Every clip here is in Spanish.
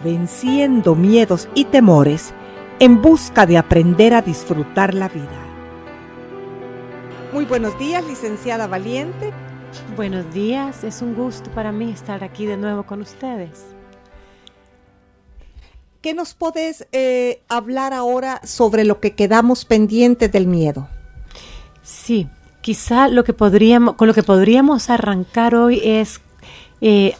venciendo miedos y temores en busca de aprender a disfrutar la vida. Muy buenos días, licenciada Valiente. Buenos días, es un gusto para mí estar aquí de nuevo con ustedes. ¿Qué nos podés hablar ahora sobre lo que quedamos pendientes del miedo? Sí, quizá con lo que podríamos arrancar hoy es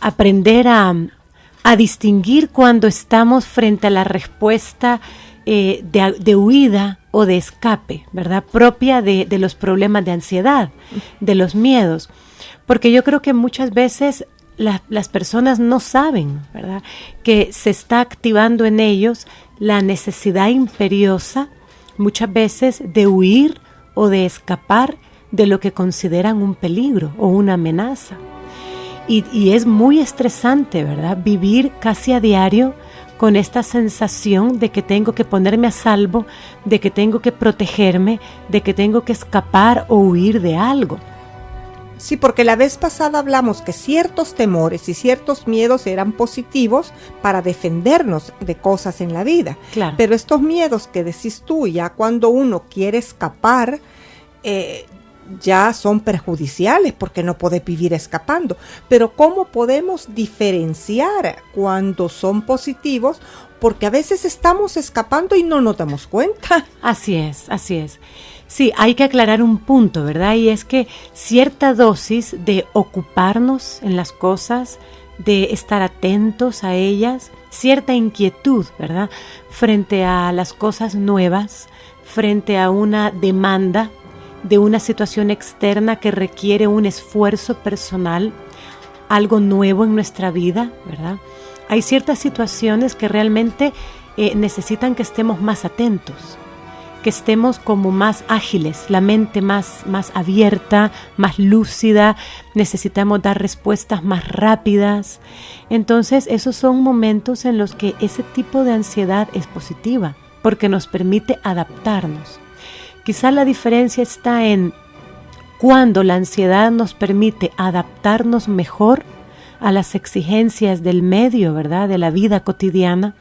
aprender a distinguir cuando estamos frente a la respuesta de huida o de escape, ¿verdad? Propia de los problemas de ansiedad, de los miedos. Porque yo creo que muchas veces las personas no saben, ¿verdad?, que se está activando en ellos la necesidad imperiosa, muchas veces, de huir o de escapar de lo que consideran un peligro o una amenaza. Y es muy estresante, ¿verdad?, vivir casi a diario con esta sensación de que tengo que ponerme a salvo, de que tengo que protegerme, de que tengo que escapar o huir de algo. Sí, porque la vez pasada hablamos que ciertos temores y ciertos miedos eran positivos para defendernos de cosas en la vida. Claro. Pero estos miedos que decís tú, ya cuando uno quiere escapar, ya son perjudiciales porque no podés vivir escapando. Pero ¿cómo podemos diferenciar cuando son positivos? Porque a veces estamos escapando y no nos damos cuenta. Así es, así es. Sí, hay que aclarar un punto, ¿verdad? Y es que cierta dosis de ocuparnos en las cosas, de estar atentos a ellas, cierta inquietud, ¿verdad?, frente a las cosas nuevas, frente a una demanda de una situación externa que requiere un esfuerzo personal, algo nuevo en nuestra vida, ¿verdad? Hay ciertas situaciones que realmente necesitan que estemos más atentos, que estemos como más ágiles, la mente más abierta, más lúcida, necesitamos dar respuestas más rápidas. Entonces, esos son momentos en los que ese tipo de ansiedad es positiva, porque nos permite adaptarnos. Quizá la diferencia está en cuando la ansiedad nos permite adaptarnos mejor a las exigencias del medio, ¿verdad?, de la vida cotidiana,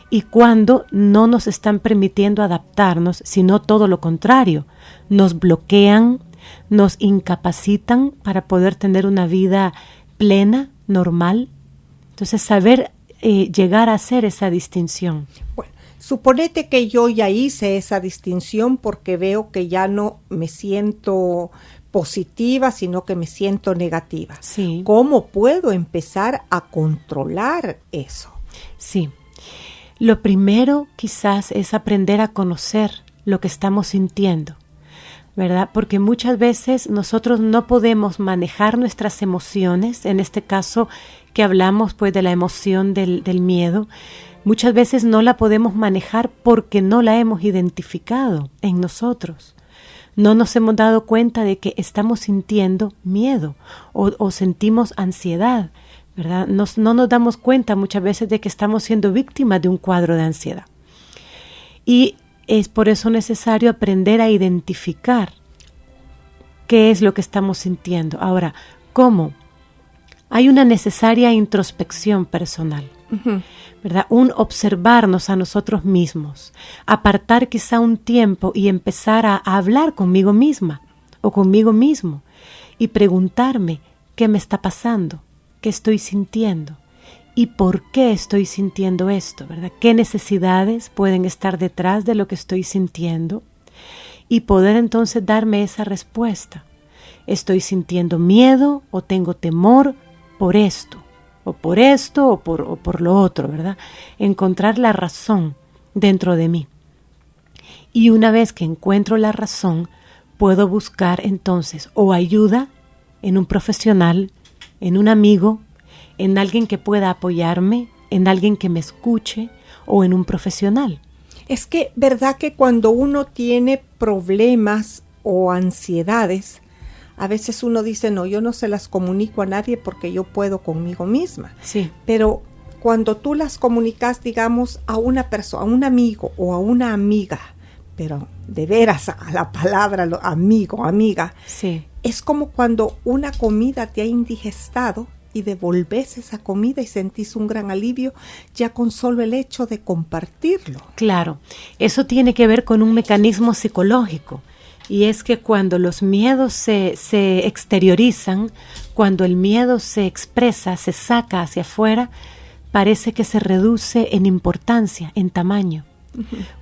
y cuando no nos están permitiendo adaptarnos, sino todo lo contrario, nos bloquean, nos incapacitan para poder tener una vida plena, normal. Entonces, saber llegar a hacer esa distinción. Bueno, suponete que yo ya hice esa distinción porque veo que ya no me siento positiva, sino que me siento negativa. Sí. ¿Cómo puedo empezar a controlar eso? Sí. Lo primero quizás es aprender a conocer lo que estamos sintiendo, ¿verdad? Porque muchas veces nosotros no podemos manejar nuestras emociones, en este caso que hablamos pues de la emoción del miedo, muchas veces no la podemos manejar porque no la hemos identificado en nosotros. No nos hemos dado cuenta de que estamos sintiendo miedo o sentimos ansiedad, ¿verdad? No nos damos cuenta muchas veces de que estamos siendo víctimas de un cuadro de ansiedad. Y es por eso necesario aprender a identificar qué es lo que estamos sintiendo. Ahora, ¿cómo? Hay una necesaria introspección personal, ¿verdad? Un observarnos a nosotros mismos, apartar quizá un tiempo y empezar a hablar conmigo misma o conmigo mismo y preguntarme qué me está pasando, qué estoy sintiendo y por qué estoy sintiendo esto, ¿verdad? ¿Qué necesidades pueden estar detrás de lo que estoy sintiendo? Y poder entonces darme esa respuesta. ¿Estoy sintiendo miedo o tengo temor por esto? O por esto o por lo otro, ¿verdad? Encontrar la razón dentro de mí. Y una vez que encuentro la razón, puedo buscar entonces o ayuda en un profesional, en un amigo, en alguien que pueda apoyarme, en alguien que me escuche o en un profesional. Es que, ¿verdad que cuando uno tiene problemas o ansiedades, a veces uno dice, no, yo no se las comunico a nadie porque yo puedo conmigo misma? Sí. Pero cuando tú las comunicas, digamos, a una persona, a un amigo o a una amiga, pero de veras a la palabra amigo, amiga, sí, es como cuando una comida te ha indigestado y devolvés esa comida y sentís un gran alivio ya con solo el hecho de compartirlo. Claro, eso tiene que ver con un mecanismo psicológico. Y es que cuando los miedos se exteriorizan, cuando el miedo se expresa, se saca hacia afuera, parece que se reduce en importancia, en tamaño.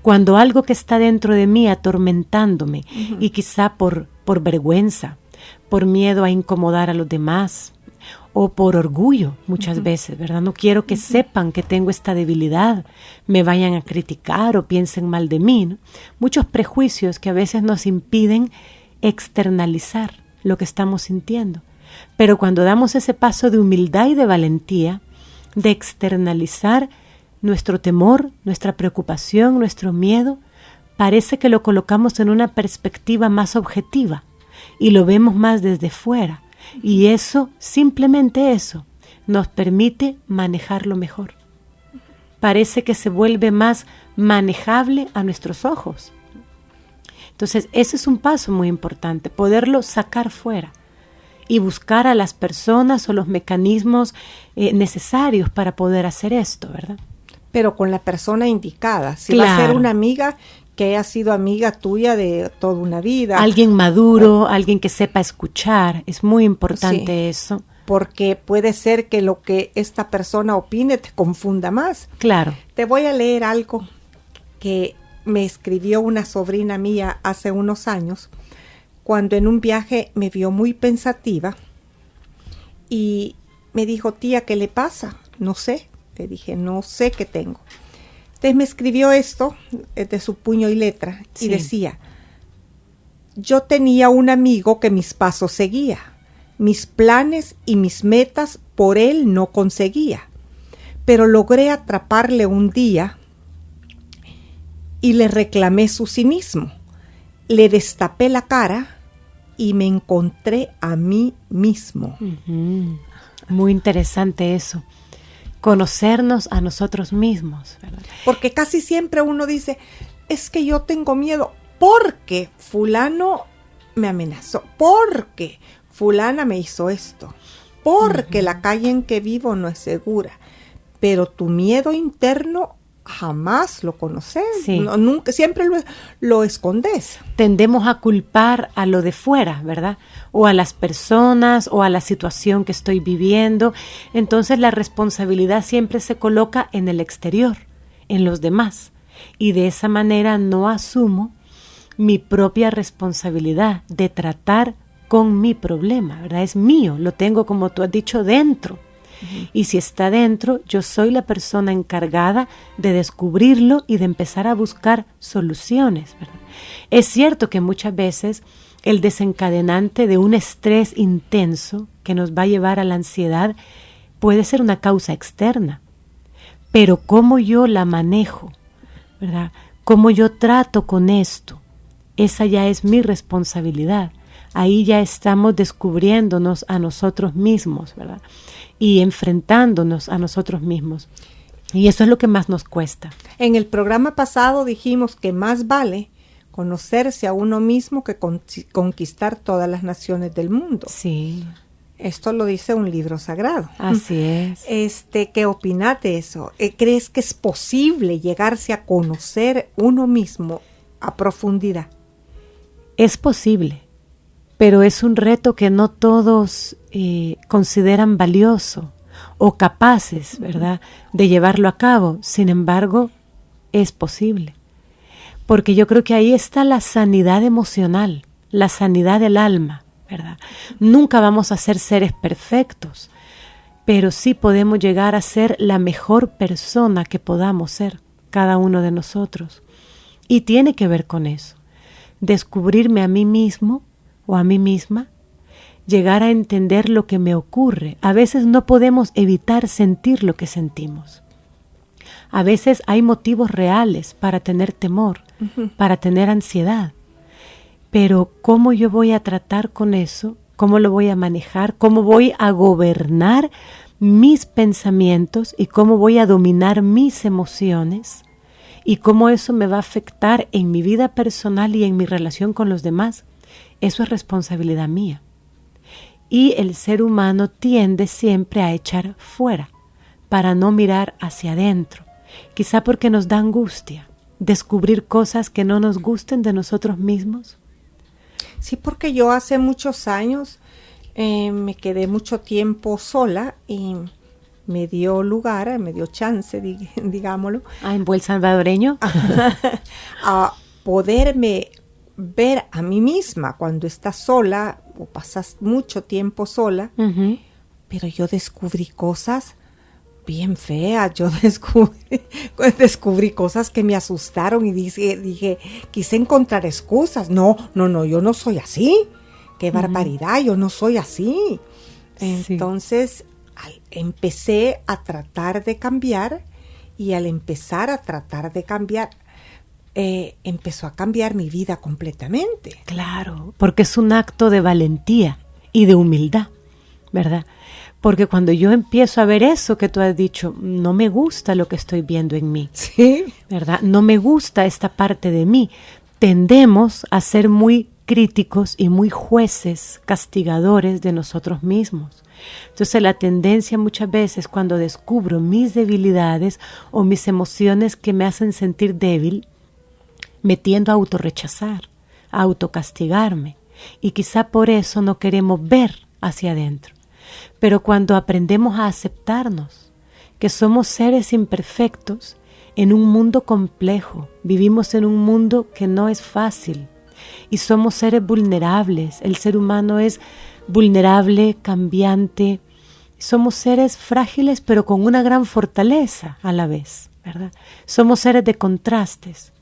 Cuando algo que está dentro de mí atormentándome, y quizá por vergüenza, por miedo a incomodar a los demás, o por orgullo muchas veces, ¿verdad? No quiero que sepan que tengo esta debilidad, me vayan a criticar o piensen mal de mí, ¿no? Muchos prejuicios que a veces nos impiden externalizar lo que estamos sintiendo. Pero cuando damos ese paso de humildad y de valentía, de externalizar nuestro temor, nuestra preocupación, nuestro miedo, parece que lo colocamos en una perspectiva más objetiva y lo vemos más desde fuera. Y eso, simplemente eso, nos permite manejarlo mejor. Parece que se vuelve más manejable a nuestros ojos. Entonces, ese es un paso muy importante, poderlo sacar fuera y buscar a las personas o los mecanismos necesarios para poder hacer esto, ¿verdad? Pero con la persona indicada. Si Claro. va a ser una amiga que haya sido amiga tuya de toda una vida. Alguien maduro, alguien que sepa escuchar, es muy importante eso. Porque puede ser que lo que esta persona opine te confunda más. Claro. Te voy a leer algo que me escribió una sobrina mía hace unos años, cuando en un viaje me vio muy pensativa y me dijo, tía, ¿qué le pasa? No sé. Le dije, no sé qué tengo. Entonces me escribió esto de su puño y letra y decía, yo tenía un amigo que mis pasos seguía, mis planes y mis metas por él no conseguía, pero logré atraparle un día y le reclamé su cinismo, le destapé la cara y me encontré a mí mismo. Uh-huh. Muy interesante eso. Conocernos a nosotros mismos, ¿verdad? Porque casi siempre uno dice, es que yo tengo miedo porque fulano me amenazó, porque fulana me hizo esto, porque la calle en que vivo no es segura. Pero tu miedo interno jamás lo conoces, no, nunca, siempre lo escondes. Tendemos a culpar a lo de fuera, ¿verdad? O a las personas o a la situación que estoy viviendo. Entonces la responsabilidad siempre se coloca en el exterior, en los demás. Y de esa manera no asumo mi propia responsabilidad de tratar con mi problema, ¿verdad? Es mío, lo tengo, como tú has dicho, dentro. Y si está dentro, yo soy la persona encargada de descubrirlo y de empezar a buscar soluciones, ¿verdad? Es cierto que muchas veces el desencadenante de un estrés intenso que nos va a llevar a la ansiedad puede ser una causa externa, pero cómo yo la manejo, ¿verdad? Cómo yo trato con esto, esa ya es mi responsabilidad. Ahí ya estamos descubriéndonos a nosotros mismos, ¿verdad? Y enfrentándonos a nosotros mismos. Y eso es lo que más nos cuesta. En el programa pasado dijimos que más vale conocerse a uno mismo que conquistar todas las naciones del mundo. Sí. Esto lo dice un libro sagrado. Así es. ¿Qué opinas de eso? ¿Crees que es posible llegarse a conocer uno mismo a profundidad? Es posible, pero es un reto que no todos consideran valioso o capaces, ¿verdad?, de llevarlo a cabo. Sin embargo, es posible. Porque yo creo que ahí está la sanidad emocional, la sanidad del alma, ¿verdad? Nunca vamos a ser seres perfectos, pero sí podemos llegar a ser la mejor persona que podamos ser, cada uno de nosotros. Y tiene que ver con eso. Descubrirme a mí mismo o a mí misma, llegar a entender lo que me ocurre. A veces no podemos evitar sentir lo que sentimos. A veces hay motivos reales para tener temor, para tener ansiedad. Pero ¿cómo yo voy a tratar con eso? ¿Cómo lo voy a manejar? ¿Cómo voy a gobernar mis pensamientos? ¿Y cómo voy a dominar mis emociones? ¿Y cómo eso me va a afectar en mi vida personal y en mi relación con los demás? Eso es responsabilidad mía. Y el ser humano tiende siempre a echar fuera, para no mirar hacia adentro. Quizá porque nos da angustia descubrir cosas que no nos gusten de nosotros mismos. Sí, porque yo hace muchos años me quedé mucho tiempo sola y me dio lugar, me dio chance, digámoslo. En buen salvadoreño. A poderme ver a mí misma cuando estás sola o pasas mucho tiempo sola, pero yo descubrí cosas bien feas, yo descubrí cosas que me asustaron y dije, quise encontrar excusas. No, yo no soy así. Qué barbaridad, yo no soy así. Entonces, empecé a tratar de cambiar y al empezar a tratar de cambiar, empezó a cambiar mi vida completamente. Claro, porque es un acto de valentía y de humildad, ¿verdad? Porque cuando yo empiezo a ver eso que tú has dicho, no me gusta lo que estoy viendo en mí, ¿sí? ¿Verdad? No me gusta esta parte de mí. Tendemos a ser muy críticos y muy jueces, castigadores de nosotros mismos. Entonces la tendencia muchas veces cuando descubro mis debilidades o mis emociones que me hacen sentir débil, me tiendo a autorrechazar, a autocastigarme. Y quizá por eso no queremos ver hacia adentro. Pero cuando aprendemos a aceptarnos, que somos seres imperfectos en un mundo complejo, vivimos en un mundo que no es fácil y somos seres vulnerables, el ser humano es vulnerable, cambiante, somos seres frágiles pero con una gran fortaleza a la vez, ¿verdad? Somos seres de contrastes.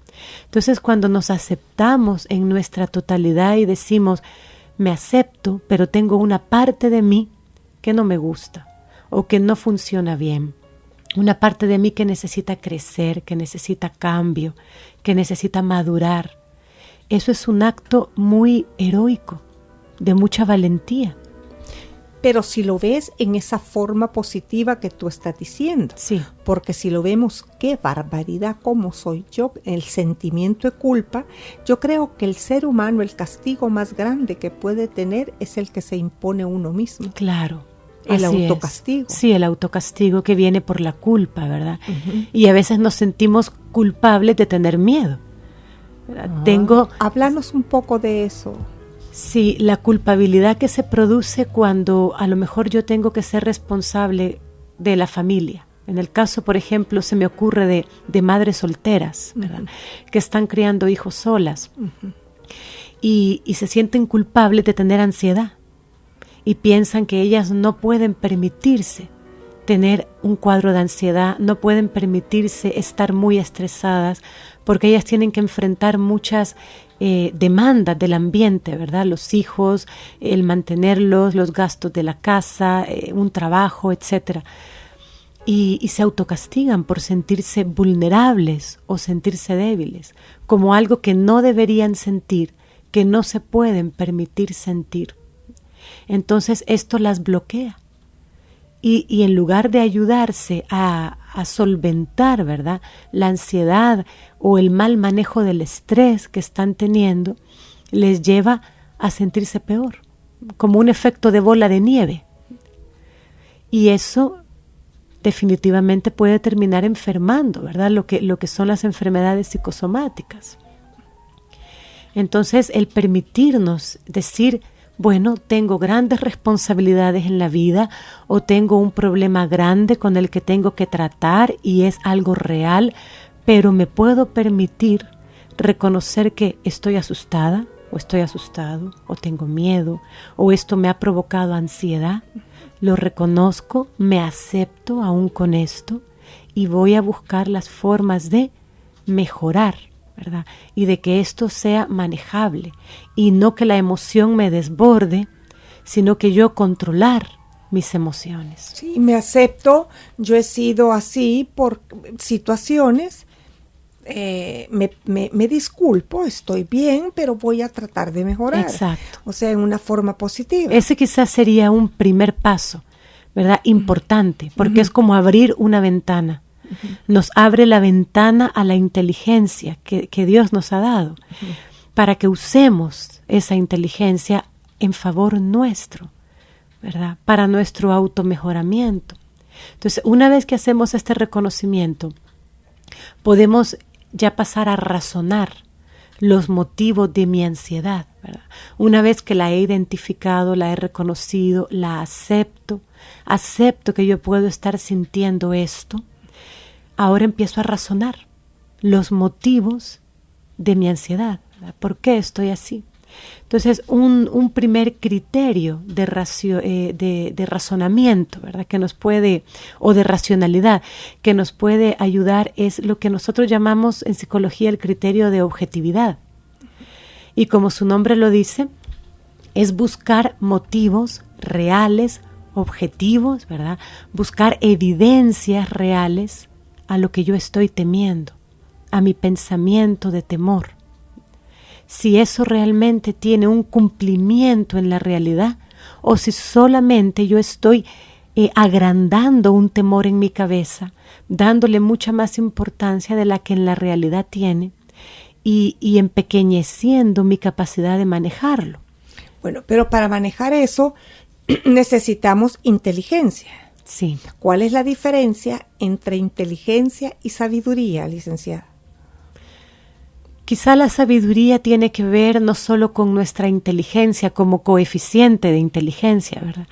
Entonces cuando nos aceptamos en nuestra totalidad y decimos, me acepto, pero tengo una parte de mí que no me gusta o que no funciona bien. Una parte de mí que necesita crecer, que necesita cambio, que necesita madurar. Eso es un acto muy heroico, de mucha valentía. Pero si lo ves en esa forma positiva que tú estás diciendo. Sí. Porque si lo vemos, qué barbaridad, cómo soy yo, el sentimiento de culpa, yo creo que el ser humano, el castigo más grande que puede tener es el que se impone uno mismo. Claro. El autocastigo. Sí, el autocastigo que viene por la culpa, ¿verdad? Y a veces nos sentimos culpables de tener miedo. Háblanos un poco de eso. Sí, la culpabilidad que se produce cuando a lo mejor yo tengo que ser responsable de la familia. En el caso, por ejemplo, se me ocurre de madres solteras, ¿verdad? Que están criando hijos solas y se sienten culpables de tener ansiedad y piensan que ellas no pueden permitirse tener un cuadro de ansiedad, no pueden permitirse estar muy estresadas porque ellas tienen que enfrentar muchas demandas del ambiente, ¿verdad? Los hijos, el mantenerlos, los gastos de la casa, un trabajo, etcétera. Y se autocastigan por sentirse vulnerables o sentirse débiles, como algo que no deberían sentir, que no se pueden permitir sentir. Entonces esto las bloquea. Y en lugar de ayudarse a solventar, ¿verdad?, la ansiedad o el mal manejo del estrés que están teniendo, les lleva a sentirse peor, como un efecto de bola de nieve. Y eso definitivamente puede terminar enfermando, ¿verdad?, lo que son las enfermedades psicosomáticas. Entonces, el permitirnos decir, bueno, tengo grandes responsabilidades en la vida o tengo un problema grande con el que tengo que tratar y es algo real, pero me puedo permitir reconocer que estoy asustada o estoy asustado o tengo miedo o esto me ha provocado ansiedad. Lo reconozco, me acepto aún con esto y voy a buscar las formas de mejorar, ¿verdad? Y de que esto sea manejable y no que la emoción me desborde, sino que yo controlar mis emociones. Sí, me acepto, yo he sido así por situaciones, me disculpo, estoy bien, pero voy a tratar de mejorar. Exacto. O sea, en una forma positiva. Ese quizás sería un primer paso, ¿verdad? Importante, porque es como abrir una ventana. Nos abre la ventana a la inteligencia que Dios nos ha dado para que usemos esa inteligencia en favor nuestro, ¿verdad? Para nuestro automejoramiento. Entonces, una vez que hacemos este reconocimiento, podemos ya pasar a razonar los motivos de mi ansiedad, ¿verdad? Una vez que la he identificado, la he reconocido, la acepto que yo puedo estar sintiendo esto, ahora empiezo a razonar los motivos de mi ansiedad, ¿verdad? ¿Por qué estoy así? Entonces, un primer criterio de razonamiento, ¿verdad? Que nos puede, o de racionalidad, que nos puede ayudar es lo que nosotros llamamos en psicología el criterio de objetividad. Y como su nombre lo dice, es buscar motivos reales, objetivos, ¿verdad? Buscar evidencias reales a lo que yo estoy temiendo, a mi pensamiento de temor. Si eso realmente tiene un cumplimiento en la realidad o si solamente yo estoy agrandando un temor en mi cabeza, dándole mucha más importancia de la que en la realidad tiene y empequeñeciendo mi capacidad de manejarlo. Bueno, pero para manejar eso necesitamos inteligencia. Sí. ¿Cuál es la diferencia entre inteligencia y sabiduría, licenciada? Quizá la sabiduría tiene que ver no solo con nuestra inteligencia como coeficiente de inteligencia, ¿verdad?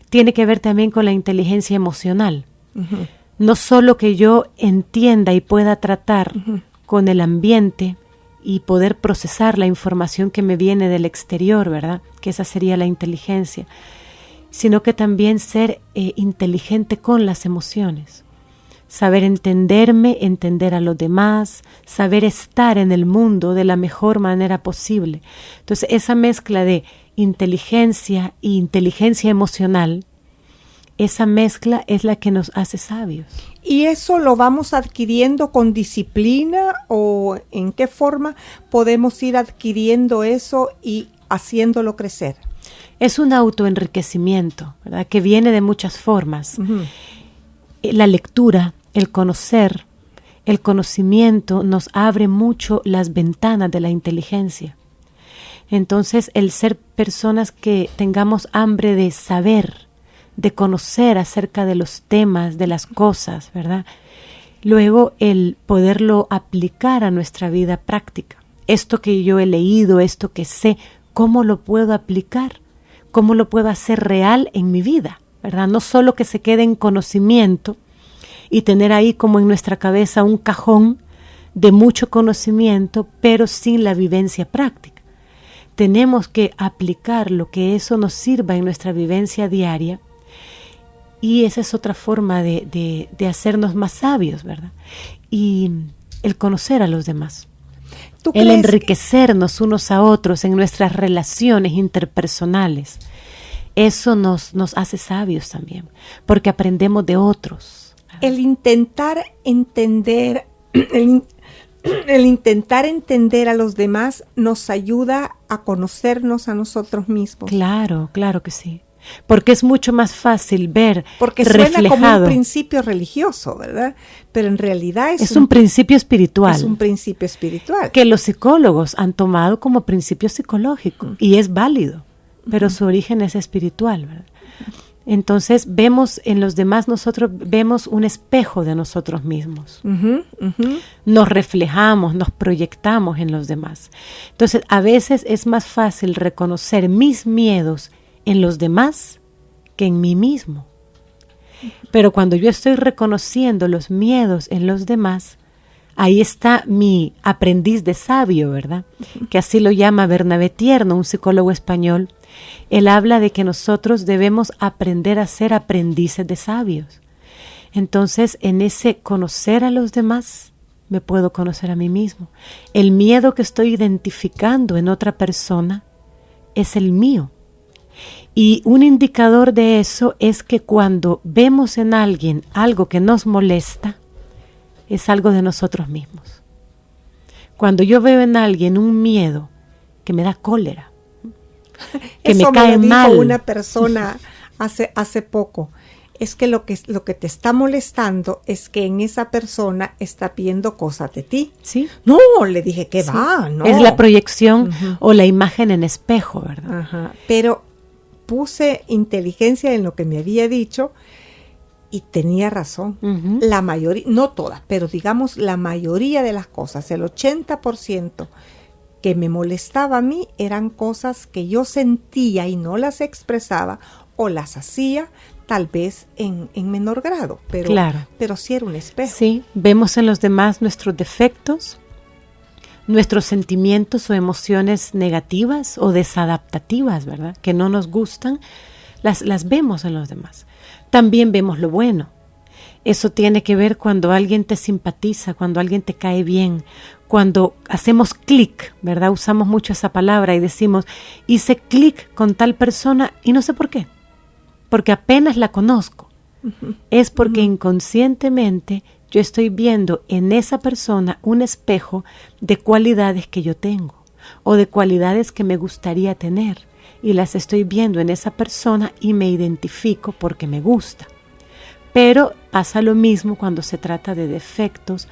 Tiene que ver también con la inteligencia emocional. Uh-huh. No solo que yo entienda y pueda tratar con el ambiente y poder procesar la información que me viene del exterior, ¿verdad? Que esa sería la inteligencia, sino que también ser inteligente con las emociones. Saber entenderme, entender a los demás, saber estar en el mundo de la mejor manera posible. Entonces, esa mezcla de inteligencia e inteligencia emocional, esa mezcla es la que nos hace sabios. ¿Y eso lo vamos adquiriendo con disciplina o en qué forma podemos ir adquiriendo eso y haciéndolo crecer? Es un autoenriquecimiento, ¿verdad? Que viene de muchas formas. Uh-huh. La lectura, el conocer, el conocimiento nos abre mucho las ventanas de la inteligencia. Entonces, el ser personas que tengamos hambre de saber, de conocer acerca de los temas, de las cosas, ¿verdad? Luego, el poderlo aplicar a nuestra vida práctica. Esto que yo he leído, esto que sé, ¿cómo lo puedo aplicar? ¿Cómo lo puedo hacer real en mi vida? ¿Verdad? No solo que se quede en conocimiento, y tener ahí como en nuestra cabeza un cajón de mucho conocimiento, pero sin la vivencia práctica. Tenemos que aplicar lo que eso nos sirva en nuestra vivencia diaria y esa es otra forma de hacernos más sabios, ¿verdad? Y el conocer a los demás. El enriquecernos unos a otros en nuestras relaciones interpersonales. Eso nos hace sabios también, porque aprendemos de otros. El intentar entender, el intentar entender a los demás nos ayuda a conocernos a nosotros mismos. Claro, claro que sí. Porque es mucho más fácil ver porque reflejado. Suena como un principio religioso, ¿verdad? Pero en realidad es un principio espiritual. Es un principio espiritual. Que los psicólogos han tomado como principio psicológico y es válido, pero su origen es espiritual, ¿verdad? Entonces vemos en los demás, nosotros vemos un espejo de nosotros mismos. Nos reflejamos, nos proyectamos en los demás. Entonces a veces es más fácil reconocer mis miedos en los demás que en mí mismo. Pero cuando yo estoy reconociendo los miedos en los demás, ahí está mi aprendiz de sabio, ¿verdad? Que así lo llama Bernabé Tierno, un psicólogo español. Él habla de que nosotros debemos aprender a ser aprendices de sabios. Entonces, en ese conocer a los demás, me puedo conocer a mí mismo. El miedo que estoy identificando en otra persona es el mío. Y un indicador de eso es que cuando vemos en alguien algo que nos molesta, es algo de nosotros mismos. Cuando yo veo en alguien un miedo que me da cólera, que eso me cae me lo mal. Dijo una persona hace poco. Es que lo que te está molestando es que en esa persona está viendo cosas de ti. ¿Sí? No, le dije que va, no. Es la proyección o la imagen en espejo, ¿verdad? Ajá. Pero puse inteligencia en lo que me había dicho y tenía razón. La mayoría, no todas, pero digamos la mayoría de las cosas, el 80% que me molestaba a mí eran cosas que yo sentía y no las expresaba o las hacía tal vez en menor grado, pero, claro, pero sí era un espejo. Sí, vemos en los demás nuestros defectos, nuestros sentimientos o emociones negativas o desadaptativas, ¿verdad? Que no nos gustan, las vemos en los demás. También vemos lo bueno. Eso tiene que ver cuando alguien te simpatiza, cuando alguien te cae bien, cuando hacemos clic, ¿verdad? Usamos mucho esa palabra y decimos, hice clic con tal persona y no sé por qué, porque apenas la conozco. Es porque inconscientemente yo estoy viendo en esa persona un espejo de cualidades que yo tengo o de cualidades que me gustaría tener y las estoy viendo en esa persona y me identifico porque me gusta. Pero pasa lo mismo cuando se trata de defectos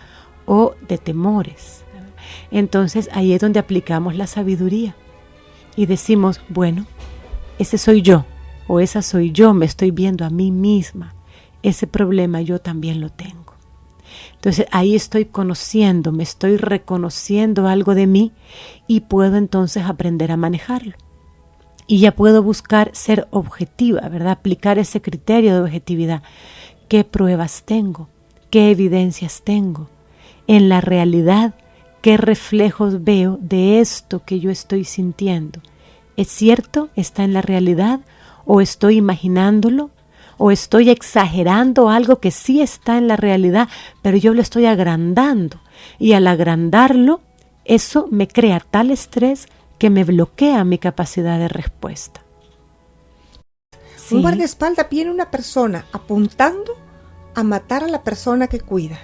o de temores. Entonces ahí es donde aplicamos la sabiduría y decimos, bueno, ese soy yo o esa soy yo, me estoy viendo a mí misma. Ese problema yo también lo tengo. Entonces ahí estoy conociendo, me estoy reconociendo algo de mí y puedo entonces aprender a manejarlo. Y ya puedo buscar ser objetiva, ¿verdad? Aplicar ese criterio de objetividad. ¿Qué pruebas tengo? ¿Qué evidencias tengo? En la realidad, ¿qué reflejos veo de esto que yo estoy sintiendo? ¿Es cierto? ¿Está en la realidad? ¿O estoy imaginándolo? ¿O estoy exagerando algo que sí está en la realidad, pero yo lo estoy agrandando? Y al agrandarlo, eso me crea tal estrés que me bloquea mi capacidad de respuesta. Sí. Un guardaespaldas viene una persona apuntando a matar a la persona que cuida.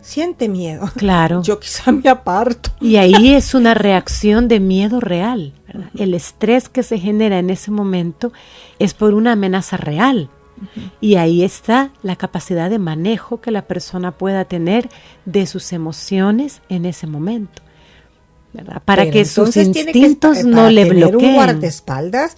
Siente miedo. Claro. Yo quizá me aparto. Y ahí es una reacción de miedo real, ¿verdad? El estrés que se genera en ese momento es por una amenaza real. Y ahí está la capacidad de manejo que la persona pueda tener de sus emociones en ese momento, ¿verdad? Para pero que sus instintos no le bloqueen. Un guardaespaldas,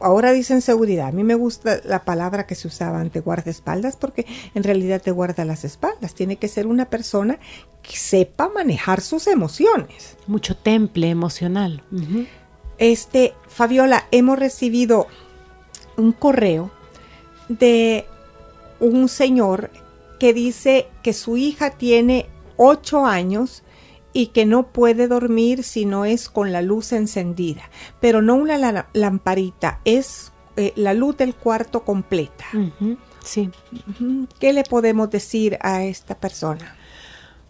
ahora dicen seguridad. A mí me gusta la palabra que se usaba antes, guardaespaldas, porque en realidad te guarda las espaldas. Tiene que ser una persona que sepa manejar sus emociones. Mucho temple emocional. Fabiola, hemos recibido un correo de un señor que dice que su hija tiene 8 años y que no puede dormir si no es con la luz encendida, pero no una lamparita, es la luz del cuarto completa. Sí. ¿Qué le podemos decir a esta persona?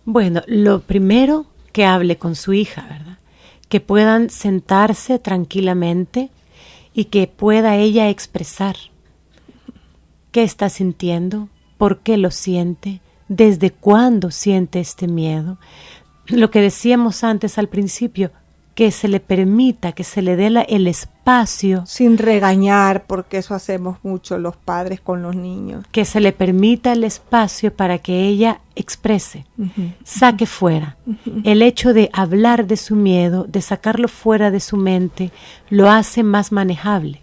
Bueno, lo primero, que hable con su hija, ¿verdad? Que puedan sentarse tranquilamente y que pueda ella expresar qué está sintiendo, por qué lo siente, desde cuándo siente este miedo. Lo que decíamos antes al principio, que se le permita, que se le dé el espacio. Sin regañar, porque eso hacemos mucho los padres con los niños. Que se le permita el espacio para que ella exprese, saque fuera. El hecho de hablar de su miedo, de sacarlo fuera de su mente, lo hace más manejable.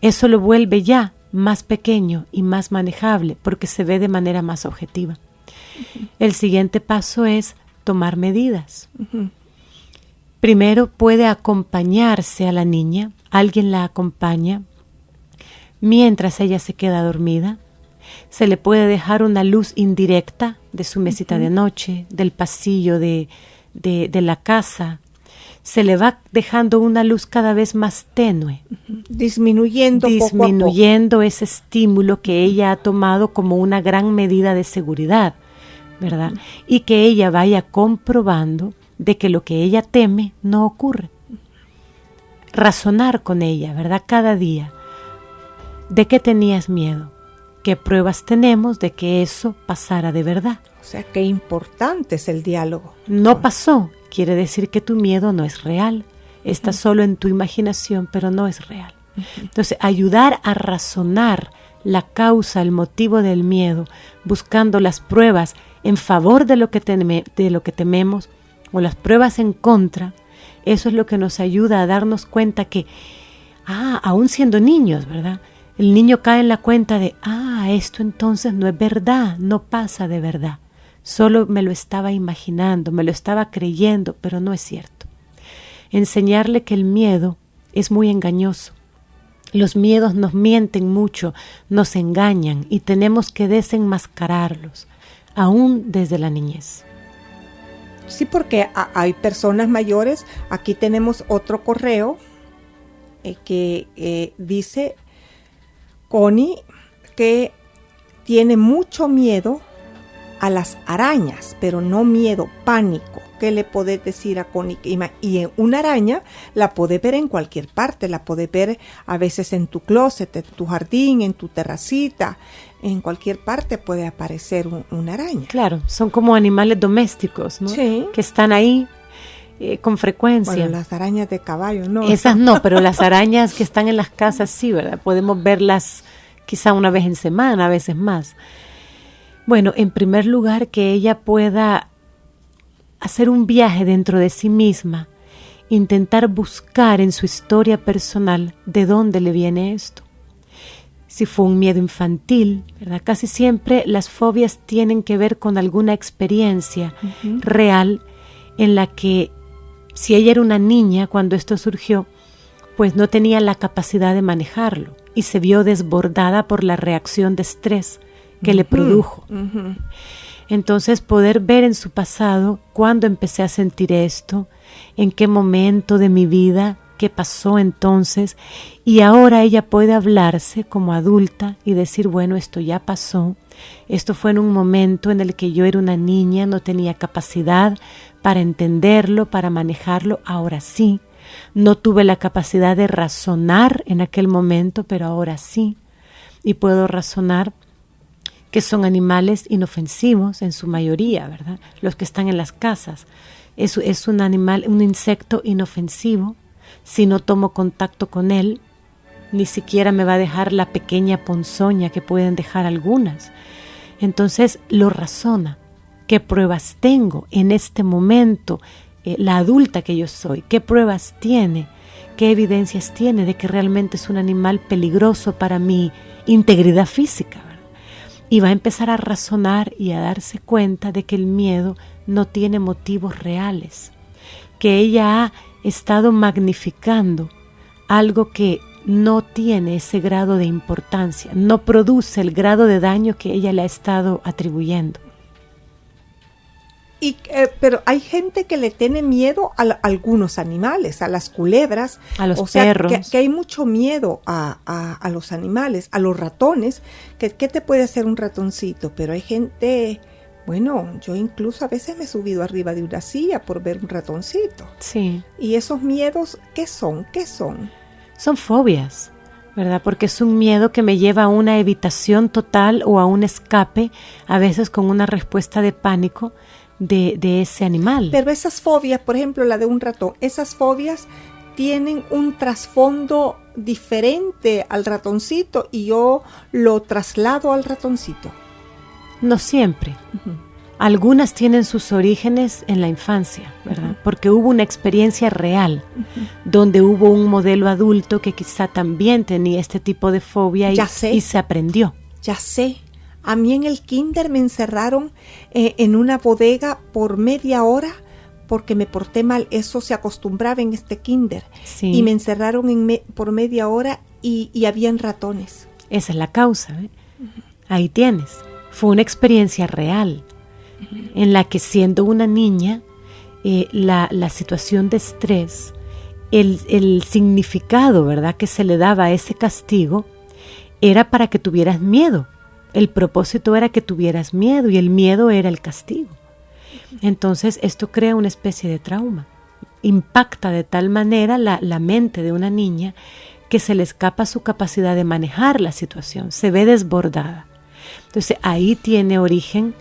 Eso lo vuelve ya más pequeño y más manejable porque se ve de manera más objetiva. El siguiente paso es tomar medidas. Primero puede acompañarse a la niña, alguien la acompaña mientras ella se queda dormida. Se le puede dejar una luz indirecta de su mesita de noche, del pasillo de la casa. Se le va dejando una luz cada vez más tenue. Disminuyendo poco a poco ese estímulo que ella ha tomado como una gran medida de seguridad, ¿verdad? Y que ella vaya comprobando de que lo que ella teme no ocurre. Razonar con ella, ¿verdad? Cada día. ¿De qué tenías miedo? ¿Qué pruebas tenemos de que eso pasara de verdad? O sea, qué importante es el diálogo. No pasó, quiere decir que tu miedo no es real. Está solo en tu imaginación, pero no es real. Entonces, ayudar a razonar la causa, el motivo del miedo, buscando las pruebas en favor de lo que tememos o las pruebas en contra, eso es lo que nos ayuda a darnos cuenta que Aún siendo niños, ¿verdad? El niño cae en la cuenta de, esto entonces no es verdad, no pasa de verdad. Solo me lo estaba imaginando, me lo estaba creyendo, pero no es cierto. Enseñarle que el miedo es muy engañoso. Los miedos nos mienten mucho, nos engañan y tenemos que desenmascararlos, aún desde la niñez. Sí, porque hay personas mayores. Aquí tenemos otro correo que dice Connie que tiene mucho miedo a las arañas, pero no miedo, pánico. ¿Qué le podés decir a Connie? Y una araña la podés ver en cualquier parte, la podés ver a veces en tu closet, en tu jardín, en tu terracita, en cualquier parte puede aparecer una araña. Claro, son como animales domésticos, ¿no? Sí. Que están ahí con frecuencia. Bueno, las arañas de caballo, ¿no? Esas no, pero las arañas que están en las casas sí, ¿verdad? Podemos verlas quizá una vez en semana, a veces más. Bueno, en primer lugar, que ella pueda hacer un viaje dentro de sí misma, intentar buscar en su historia personal de dónde le viene esto. Si fue un miedo infantil, ¿verdad? Casi siempre las fobias tienen que ver con alguna experiencia real en la que, si ella era una niña cuando esto surgió, pues no tenía la capacidad de manejarlo y se vio desbordada por la reacción de estrés que le produjo. Entonces, poder ver en su pasado cuándo empecé a sentir esto, en qué momento de mi vida, qué pasó entonces, y ahora ella puede hablarse como adulta y decir, bueno, esto ya pasó, esto fue en un momento en el que yo era una niña, no tenía capacidad para entenderlo, para manejarlo, ahora sí, no tuve la capacidad de razonar en aquel momento, pero ahora sí, y puedo razonar que son animales inofensivos en su mayoría, ¿verdad? Los que están en las casas. Es un animal, un insecto inofensivo. Si no tomo contacto con él, ni siquiera me va a dejar la pequeña ponzoña que pueden dejar algunas. Entonces lo razona. ¿Qué pruebas tengo en este momento? La adulta que yo soy, ¿qué pruebas tiene? ¿Qué evidencias tiene de que realmente es un animal peligroso para mi integridad física? Y va a empezar a razonar y a darse cuenta de que el miedo no tiene motivos reales, que ella ha estado magnificando algo que no tiene ese grado de importancia, no produce el grado de daño que ella le ha estado atribuyendo. Pero hay gente que le tiene miedo a algunos animales, a las culebras, a los perros. Que hay mucho miedo a los animales, a los ratones. ¿Qué te puede hacer un ratoncito? Pero hay gente, bueno, yo incluso a veces me he subido arriba de una silla por ver un ratoncito. Sí. ¿Y esos miedos qué son? ¿Qué son? Son fobias, ¿verdad? Porque es un miedo que me lleva a una evitación total o a un escape, a veces con una respuesta de pánico de ese animal. Pero esas fobias, por ejemplo, la de un ratón, esas fobias tienen un trasfondo diferente al ratoncito y yo lo traslado al ratoncito. No siempre. Algunas tienen sus orígenes en la infancia, ¿verdad? Porque hubo una experiencia real, donde hubo un modelo adulto que quizá también tenía este tipo de fobia y se aprendió. Ya sé. A mí en el kinder me encerraron en una bodega por media hora porque me porté mal. Eso se acostumbraba en este kinder. Sí. Y me encerraron por media hora y habían ratones. Esa es la causa, ¿eh? Ahí tienes. Fue una experiencia real en la que, siendo una niña, la situación de estrés, el significado, ¿verdad?, que se le daba a ese castigo era para que tuvieras miedo. El propósito era que tuvieras miedo y el miedo era el castigo. Entonces esto crea una especie de trauma. Impacta de tal manera la mente de una niña que se le escapa su capacidad de manejar la situación, se ve desbordada. Entonces ahí tiene origen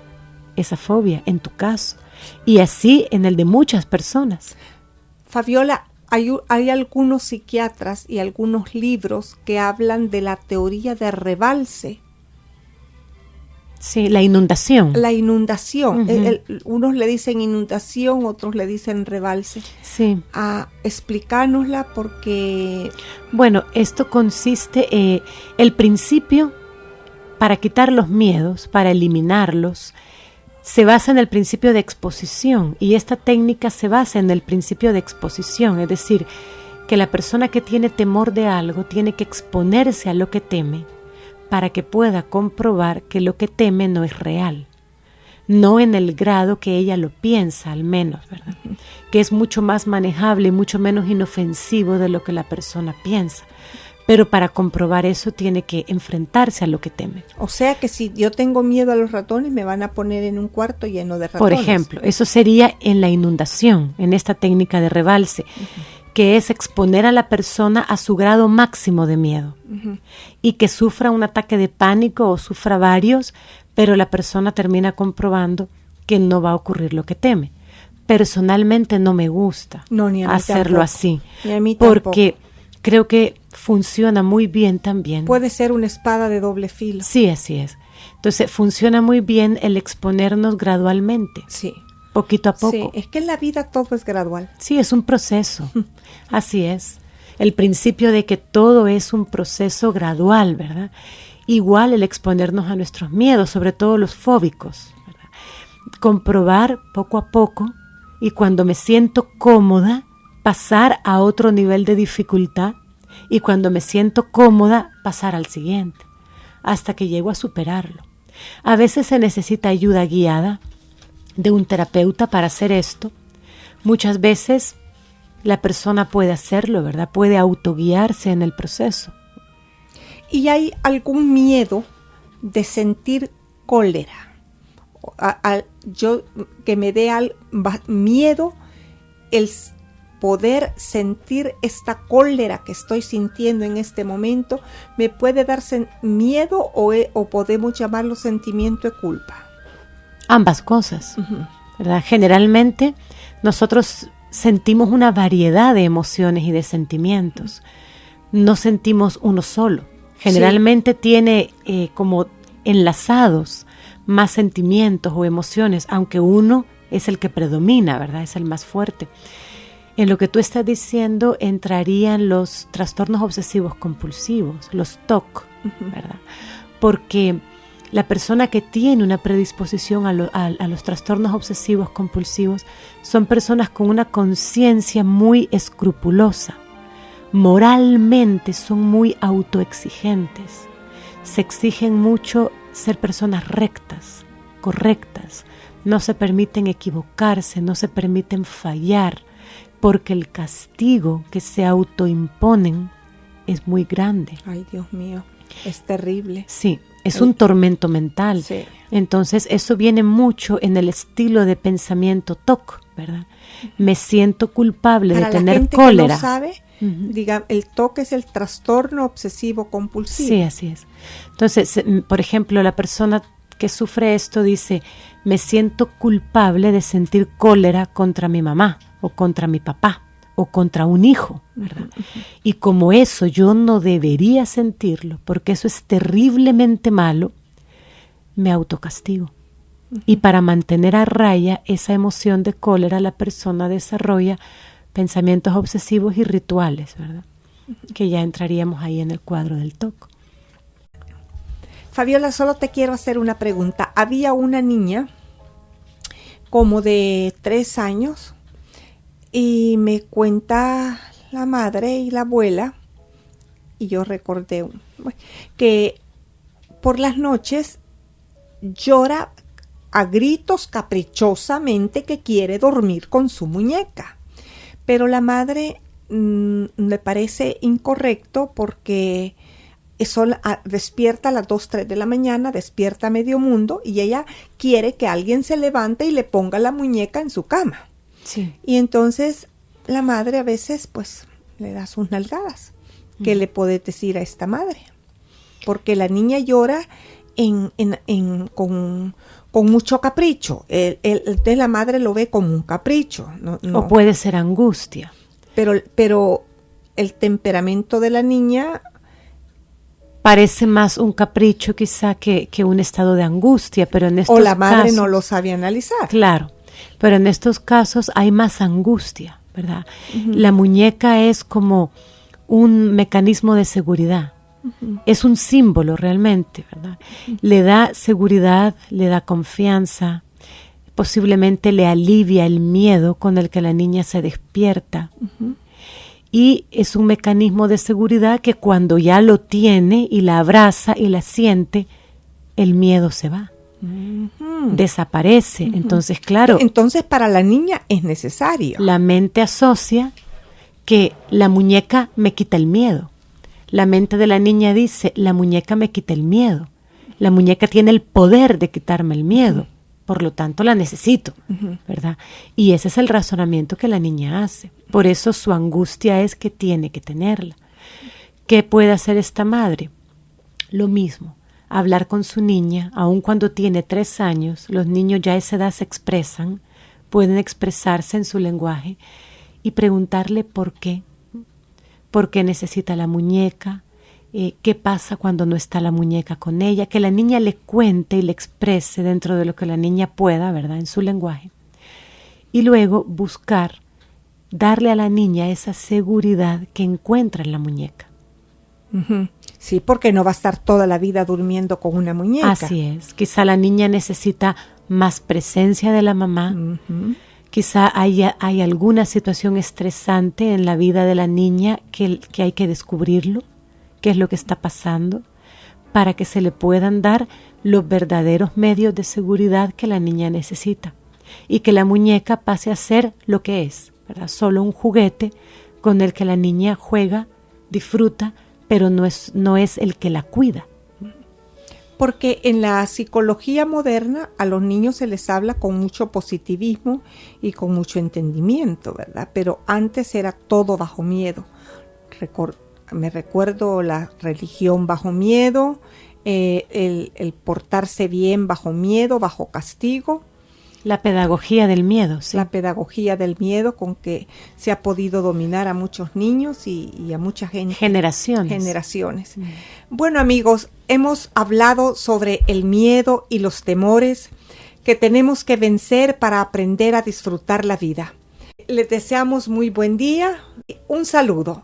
esa fobia, en tu caso, y así en el de muchas personas. Fabiola, hay algunos psiquiatras y algunos libros que hablan de la teoría de rebalse. Sí, la inundación. La inundación. Unos le dicen inundación, otros le dicen rebalse. Sí. Explicárnosla porque... Bueno, esto consiste, el principio para quitar los miedos, para eliminarlos, se basa en el principio de exposición, y esta técnica se basa en el principio de exposición, es decir, que la persona que tiene temor de algo tiene que exponerse a lo que teme para que pueda comprobar que lo que teme no es real, no en el grado que ella lo piensa, al menos, ¿verdad? Que es mucho más manejable y mucho menos inofensivo de lo que la persona piensa. Pero para comprobar eso tiene que enfrentarse a lo que teme. O sea que si yo tengo miedo a los ratones, me van a poner en un cuarto lleno de ratones. Por ejemplo, eso sería en la inundación, en esta técnica de rebalse, que es exponer a la persona a su grado máximo de miedo, y que sufra un ataque de pánico o sufra varios, pero la persona termina comprobando que no va a ocurrir lo que teme. Personalmente no me gusta hacerlo tampoco. Así, ni a mí porque creo que funciona muy bien también. Puede ser una espada de doble filo. Sí, así es. Entonces funciona muy bien el exponernos gradualmente. Sí. Poquito a poco. Sí, es que en la vida todo es gradual. Sí, es un proceso. Así es. El principio de que todo es un proceso gradual, ¿verdad? Igual el exponernos a nuestros miedos, sobre todo los fóbicos, ¿verdad? Comprobar poco a poco, y cuando me siento cómoda, pasar a otro nivel de dificultad, y cuando me siento cómoda, pasar al siguiente, hasta que llego a superarlo. A veces se necesita ayuda guiada de un terapeuta para hacer esto. Muchas veces la persona puede hacerlo, ¿verdad? Puede autoguiarse en el proceso. ¿Y hay algún miedo de sentir cólera? Yo que me dé miedo el poder sentir esta cólera que estoy sintiendo en este momento, ¿me puede dar miedo o podemos llamarlo sentimiento de culpa? Ambas cosas, ¿verdad? Generalmente nosotros sentimos una variedad de emociones y de sentimientos. No sentimos uno solo. Generalmente tiene como enlazados más sentimientos o emociones, aunque uno es el que predomina, ¿verdad? Es el más fuerte. En lo que tú estás diciendo entrarían los trastornos obsesivos compulsivos, los TOC, ¿verdad? Porque la persona que tiene una predisposición a los trastornos obsesivos compulsivos son personas con una conciencia muy escrupulosa. Moralmente son muy autoexigentes. Se exigen mucho ser personas rectas, correctas. No se permiten equivocarse, no se permiten fallar, porque el castigo que se autoimponen es muy grande. Ay, Dios mío, es terrible. Sí. Es un tormento mental. Sí. Entonces, eso viene mucho en el estilo de pensamiento TOC, ¿verdad? Me siento culpable de tener cólera. Para la gente que no sabe, diga, el TOC es el trastorno obsesivo compulsivo. Sí, así es. Entonces, por ejemplo, la persona que sufre esto dice, me siento culpable de sentir cólera contra mi mamá o contra mi papá o contra un hijo, ¿verdad? Y como eso yo no debería sentirlo, porque eso es terriblemente malo, me autocastigo. Y para mantener a raya esa emoción de cólera, la persona desarrolla pensamientos obsesivos y rituales, ¿verdad? Que ya entraríamos ahí en el cuadro del TOC. Fabiola, solo te quiero hacer una pregunta. Había una niña como de 3 años, y me cuenta la madre y la abuela, y yo recordé que por las noches llora a gritos caprichosamente que quiere dormir con su muñeca. Pero la madre le parece incorrecto porque eso despierta a las 2, 3 de la mañana, despierta a medio mundo, y ella quiere que alguien se levante y le ponga la muñeca en su cama. Sí. Y entonces la madre a veces pues le da sus nalgadas. ¿Qué le puede decir a esta madre? Porque la niña llora con mucho capricho. Entonces la madre lo ve como un capricho. No. O puede ser angustia. Pero el temperamento de la niña parece más un capricho quizá que un estado de angustia, pero en estos O la madre casos, no lo sabe analizar. Claro, pero en estos casos hay más angustia, ¿verdad? La muñeca es como un mecanismo de seguridad. Es un símbolo realmente, ¿verdad? Le da seguridad, le da confianza, posiblemente le alivia el miedo con el que la niña se despierta. Y es un mecanismo de seguridad que cuando ya lo tiene y la abraza y la siente, el miedo se va. Desaparece. Entonces, claro. Entonces, para la niña es necesario. La mente asocia que la muñeca me quita el miedo. La mente de la niña dice, la muñeca me quita el miedo. La muñeca tiene el poder de quitarme el miedo. Por lo tanto, la necesito, ¿verdad? Y ese es el razonamiento que la niña hace. Por eso su angustia es que tiene que tenerla. ¿Qué puede hacer esta madre? Lo mismo, hablar con su niña, aun cuando tiene 3 años, los niños ya a esa edad se expresan, pueden expresarse en su lenguaje y preguntarle por qué necesita la muñeca, qué pasa cuando no está la muñeca con ella, que la niña le cuente y le exprese dentro de lo que la niña pueda, ¿verdad?, en su lenguaje. Y luego buscar darle a la niña esa seguridad que encuentra en la muñeca. Sí, porque no va a estar toda la vida durmiendo con una muñeca. Así es. Quizá la niña necesita más presencia de la mamá. Quizá hay alguna situación estresante en la vida de la niña que hay que descubrirlo, qué es lo que está pasando, para que se le puedan dar los verdaderos medios de seguridad que la niña necesita y que la muñeca pase a ser lo que es, ¿verdad? Solo un juguete con el que la niña juega, disfruta, pero no es el que la cuida. Porque en la psicología moderna a los niños se les habla con mucho positivismo y con mucho entendimiento, ¿verdad? Pero antes era todo bajo miedo. Me recuerdo la religión bajo miedo, el portarse bien bajo miedo, bajo castigo. La pedagogía del miedo, sí. La pedagogía del miedo con que se ha podido dominar a muchos niños y a mucha gente. Generaciones. Bueno, amigos, hemos hablado sobre el miedo y los temores que tenemos que vencer para aprender a disfrutar la vida. Les deseamos muy buen día. Un saludo.